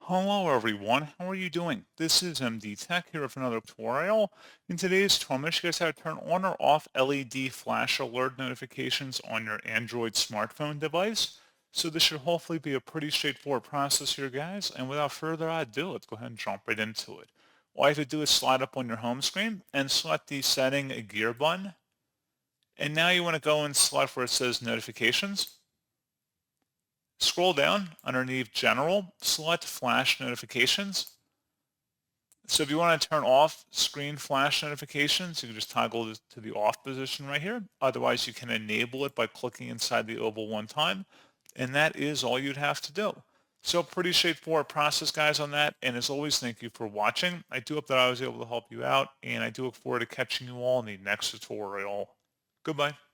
Hello everyone, how are you doing? This is MD Tech here with another tutorial. In today's tutorial, I'm going to show you guys how to turn on or off LED flash alert notifications on your Android smartphone device. So this should hopefully be a pretty straightforward process here, guys. And without further ado, let's go ahead and jump right into it. All you have to do is slide up on your home screen and select the setting gear button. And now you want to go and select where it says notifications. Scroll down underneath General, select Flash Notifications. So if you want to turn off screen flash notifications, you can just toggle this to the off position right here. Otherwise, you can enable it by clicking inside the oval one time. And that is all you'd have to do. So pretty straightforward process, guys, on that. And as always, thank you for watching. I do hope that I was able to help you out, and I do look forward to catching you all in the next tutorial. Goodbye.